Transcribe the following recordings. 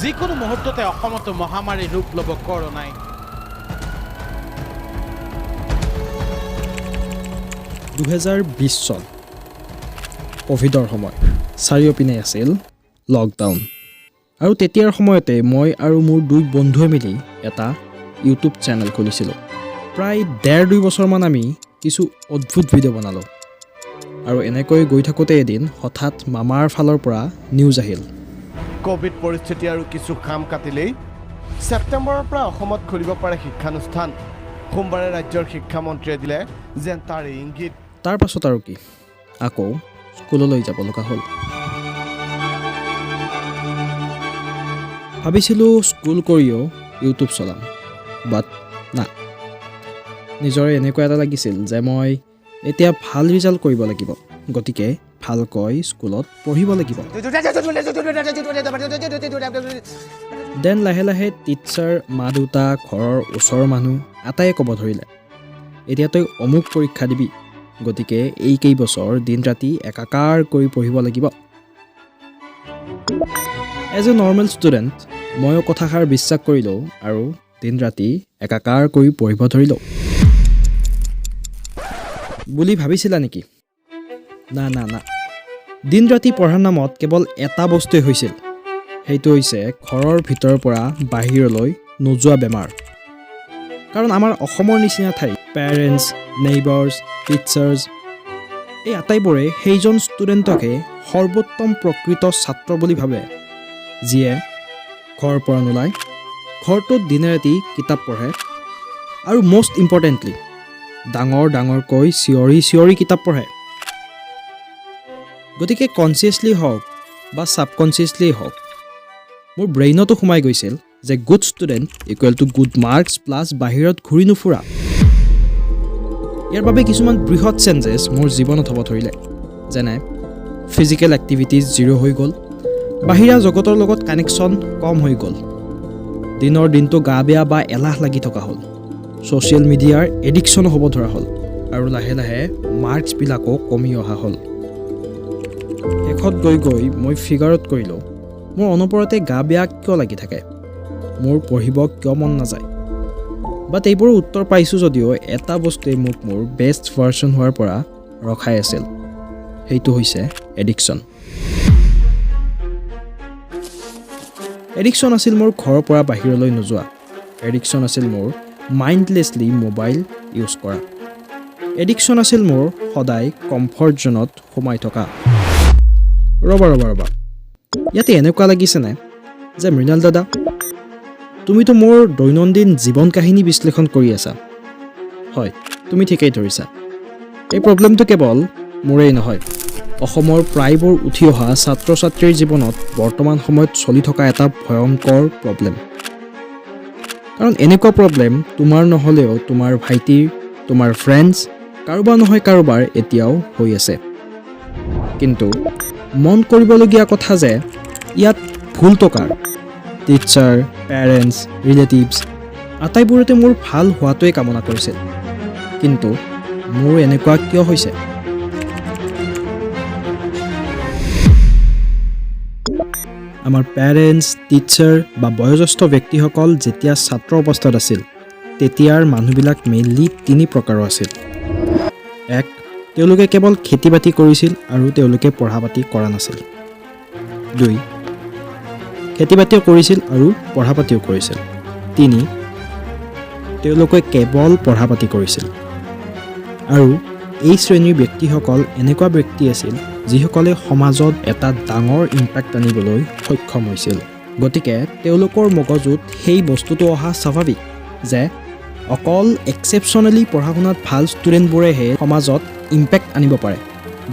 যিকোনো মুহূৰ্ততে অসমত মহামাৰী ৰূপ ল'ব কৰোনাই। 2020 চন কোভিডৰ সময়, চাৰিওপিনে আছিল লকডাউন। আৰু তেতিয়াৰ সময়তে মই আৰু মোৰ দুই বন্ধুৱে মিলি এটা ইউটিউব চেনেল খুলিছিলোঁ। প্ৰায় 1.5-2 বছৰমান আমি কিছু অদ্ভুত ভিডিঅ' বনালোঁ। আৰু এনেকৈ গৈ থাকোঁতে এদিন হঠাৎ মামাৰ ফালৰ পৰা নিউজ আহিল। কোভিড পৰিস্থিতি আৰু কিছু খাম কাটিলেই ছেপ্টেম্বৰৰ পৰা অসমত খুলিব পাৰে শিক্ষানুষ্ঠান। সোমবাৰে ৰাজ্যৰ শিক্ষামন্ত্ৰীয়ে দিলে যেন তাৰ ইংগিত। তাৰ পাছত আৰু কি, আকৌ স্কুললৈ যাব লগা হ'ল। ভাবিছিলোঁ স্কুল কৰিও ইউটিউব চলাম, বাট না, নিজৰে এনেকুৱা এটা লাগিছিল যে মই এতিয়া ভাল ৰিজাল্ট কৰিব লাগিব, গতিকে ভালকৈ স্কুলত পঢ়িব লাগিব। দেন লাহে লাহে টিচাৰ, মা দেউতা, ঘৰৰ ওচৰৰ মানুহ আটায়ে ক'ব ধৰিলে, এতিয়া তই অমুক পৰীক্ষা দিবি, গতিকে এই কেইবছৰ দিন ৰাতি একাকাৰ কৰি পঢ়িব লাগিব। এজ এ নৰ্মেল ষ্টুডেণ্ট ময়ো কথাষাৰ বিশ্বাস কৰিলোঁ আৰু দিন ৰাতি একাকাৰ কৰি পঢ়িব ধৰিলোঁ। বুলি ভাবিছিলা নেকি? না না না, দিন ৰাতি পঢ়াৰ নামত কেৱল এটা বস্তুৱেই হৈছিল, সেইটো হৈছে ঘৰৰ ভিতৰৰ পৰা বাহিৰলৈ নোযোৱা বেমাৰ। কাৰণ আমাৰ অসমৰ নিচিনা ঠাই পেৰেণ্টছ, নেইবাৰ্ছ, টিচাৰ্ছ এই আটাইবোৰে সেইজন ষ্টুডেণ্টকে সৰ্বোত্তম প্ৰকৃত ছাত্ৰ বুলি ভাবে, যিয়ে ঘৰৰ পৰা নোলায়, ঘৰটোত দিনে ৰাতি কিতাপ পঢ়ে আৰু মষ্ট ইম্পৰ্টেণ্টলি ডাঙৰ ডাঙৰকৈ চিঞৰি কিতাপ পঢ়ে। গতিকে কনচিয়াছলি হওক বা ছাবকনচিয়াছলি হওক, মোৰ ব্ৰেইনতো সোমাই গৈছিল যে good student equal to good marks plus বাহিৰত ঘূৰি নুফুৰা। ইয়াৰ বাবে কিছুমান বৃহৎ চেঞ্জেছ মোৰ জীৱনত হ'ব ধৰিলে, যেনে ফিজিকেল এক্টিভিটিজ জিৰ' হৈ গ'ল, বাহিৰা জগতৰ লগত কানেকশ্যন কম হৈ গ'ল, দিনৰ দিনটো গা বেয়া বা এলাহ লাগি থকা হ'ল, ছ'চিয়েল মিডিয়াৰ এডিকশ্যনো হ'ব ধৰা হ'ল, আৰু লাহে লাহে মাৰ্কছবিলাকো কমি অহা হ'ল। শেষত গৈ গৈ মই ফিগাৰত কৰিলোঁ, মোৰ অনবৰতে গা বেয়া কিয় লাগি থাকে, মোৰ পঢ়িব কিয় মন নাযায়। বাট এইবোৰৰ উত্তৰ পাইছোঁ যদিও এটা বস্তুৱে মোক মোৰ বেষ্ট ভাৰ্চন হোৱাৰ পৰা ৰখাই আছিল, সেইটো হৈছে এডিকশ্যন। এডিকশ্যন আছিল মোৰ ঘৰৰ পৰা বাহিৰলৈ নোযোৱা, এডিকশ্যন আছিল মোৰ মাইণ্ডলেছলি মোবাইল ইউজ কৰা, এডিকশ্যন আছিল মোৰ সদায় কমফৰ্ট জ'নত সোমাই থকা। ৰ'বা, ইয়াতে এনেকুৱা লাগিছেনে যে মৃণাল দাদা, তুমিতো মোৰ দৈনন্দিন জীৱন কাহিনী বিশ্লেষণ কৰি আছা। হয়, তুমি ঠিকেই ধৰিছা। এই প্ৰব্লেমটো কেৱল মোৰেই নহয়, অসমৰ প্ৰায়বোৰ উঠি অহা ছাত্ৰ ছাত্ৰীৰ জীৱনত বৰ্তমান সময়ত চলি থকা এটা ভয়ংকৰ প্ৰব্লেম। কাৰণ এনেকুৱা প্ৰব্লেম তোমাৰ নহ'লেও তোমাৰ ভাইটিৰ, তোমাৰ ফ্ৰেণ্ডছ, কাৰোবাৰ নহয় কাৰোবাৰ এতিয়াও হৈ আছে। কিন্তু মন কৰিবলগীয়া কথা যে ইয়াত ভুলটো কাৰ? টিচাৰ, পেৰেণ্টছ, ৰিলেটিভছ আটাইবোৰতে মোৰ ভাল হোৱাটোৱে কামনা কৰিছিল, কিন্তু মোৰ এনেকুৱা কিয় হৈছে? আমাৰ পেৰেণ্টছ, টিচাৰ বা বয়োজ্যেষ্ঠ ব্যক্তিসকল যেতিয়া ছাত্ৰ অৱস্থাত আছিল, তেতিয়াৰ মানুহবিলাক মেইনলি 3 প্ৰকাৰৰ আছিল। 1, তেওঁলোকে কেৱল খেতি বাতি কৰিছিল আৰু তেওঁলোকে পঢ়া পাতি কৰা নাছিল। 2, খেতি বাতিও কৰিছিল আৰু পঢ়া পাতিও কৰিছিল। 3, তেওঁলোকে কেৱল পঢ়া পাতি কৰিছিল। আৰু এই শ্ৰেণীৰ ব্যক্তিসকল এনেকুৱা ব্যক্তি আছিল যিসকলে সমাজত এটা ডাঙৰ ইম্পেক্ট আনিবলৈ সক্ষম হৈছিল। গতিকে তেওঁলোকৰ মগজুত সেই বস্তুটো অহা স্বাভাৱিক যে অকল এক্সেপশ্যনেলি পঢ়া শুনাত ভাল ষ্টুডেণ্টবোৰেহে সমাজত ইম্পেক্ট আনিব পাৰে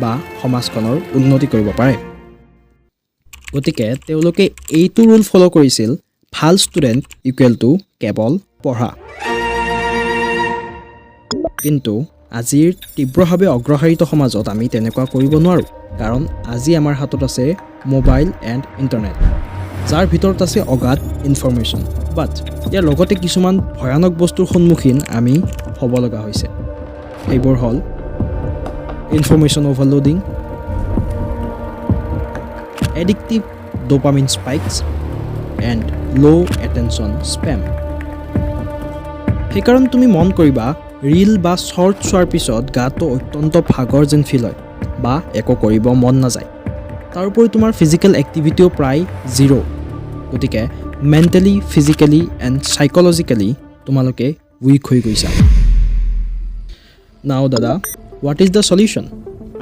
বা সমাজখনৰ উন্নতি কৰিব পাৰে। গতিকে তেওঁলোকে এইটো ৰুল ফ'ল' কৰিছিল, ভাল ষ্টুডেণ্ট ইকুৱেল টু কেৱল পঢ়া। কিন্তু আজিৰ তীব্ৰভাৱে অগ্ৰসাৰিত সমাজত আমি তেনেকুৱা কৰিব নোৱাৰোঁ, কাৰণ আজি আমাৰ হাতত আছে মোবাইল এণ্ড ইণ্টাৰনেট, যাৰ ভিতৰত আছে অগাধ ইনফৰমেশ্যন। বাট ইয়াৰ লগতে কিছুমান ভয়ানক বস্তুৰ সন্মুখীন আমি হ'ব লগা হৈছে। সেইবোৰ হ'ল information overloading, addictive dopamine spikes, and ল' এটেনশ্যন স্পেম। সেইকাৰণে তুমি মন কৰিবা ৰীল বা শ্বৰ্ট চোৱাৰ পিছত গাটো অত্যন্ত ভাগৰ যেন ফিল হয় বা একো কৰিব মন নাযায়। তাৰোপৰি তোমাৰ ফিজিকেল এক্টিভিটিও প্ৰায় জিৰ'। গতিকে মেণ্টেলি, ফিজিকেলি এণ্ড চাইক'লজিকেলি তোমালোকে উইক হৈ গৈছা। নাও দাদা, হোৱাট ইজ দ্য চলিউশ্যন?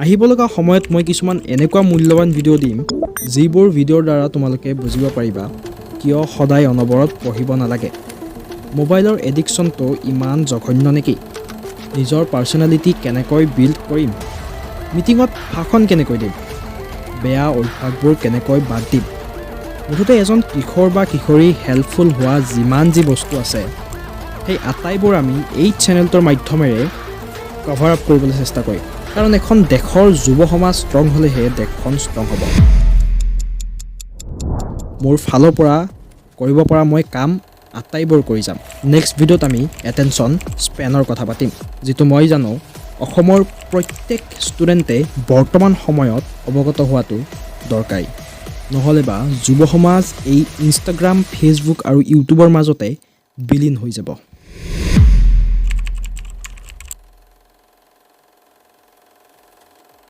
আহিব লগা সময়ত মই কিছুমান এনেকুৱা মূল্যৱান ভিডিঅ' দিম যিবোৰ ভিডিঅ'ৰ দ্বাৰা তোমালোকে বুজিব পাৰিবা কিয় সদায় অনবৰত পঢ়িব নালাগে। মোবাইলৰ এডিকশ্যনটো ইমান জঘন্য নেকি? নিজৰ পাৰ্চনেলিটি কেনেকৈ বিল্ড কৰিম? মিটিঙত ভাষণ কেনেকৈ দিম? বেয়া অভ্যাসবোৰ কেনেকৈ বাদ দিম? মুঠতে এজন কিশোৰ বা কিশোৰী হেল্পফুল হোৱা যিমান যি বস্তু আছে সেই আটাইবোৰ আমি এই চেনেলটোৰ মাধ্যমেৰে কভাৰ আপ কৰিবলৈ চেষ্টা কৰিম। কাৰণ এখন দেশৰ যুৱ সমাজ ষ্ট্ৰং হ'লেহে দেশখন ষ্ট্ৰং হ'ব। মোৰ ফালৰ পৰা কৰিব পৰা মই কাম আটাইবোৰ কৰি যাম। নেক্সট ভিডিঅ'ত আমি এটেনশ্যন স্পেনৰ কথা পাতিম, যিটো মই জানো অসমৰ প্ৰত্যেক ষ্টুডেণ্টে বৰ্তমান সময়ত অৱগত হোৱাটো দৰকাৰী। নহ'লে বা যুৱ সমাজ এই ইনষ্টাগ্ৰাম, ফেচবুক আৰু ইউটিউবৰ মাজতে বিলীন হৈ যাব।